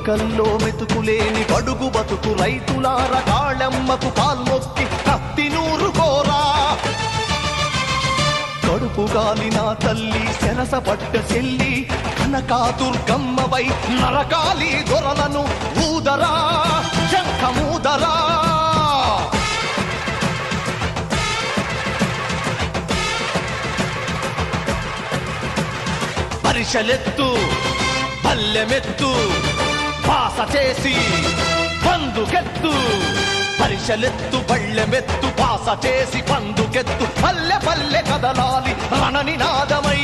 చుక్కల్లో మెతుకులేని బడుగు బతుకు రైతులార కాళమ్మకు కాల్మొక్కి కత్తి నూరు కోరా కడుపు గాలిన తల్లి సెరసపట్ట చెల్లి కనకాదుర్గమ్మవై నరకాలి దొరలను ఊదరా శంఖమూదరా పరిషలెత్తు పల్లెమెత్తు పాస చేసి పందుకెత్తు పరిషలెత్తు పళ్ళెమెత్తు పాస చేసి పందుకెత్తు పల్లె పల్లె కదలాలి రణనినాదమై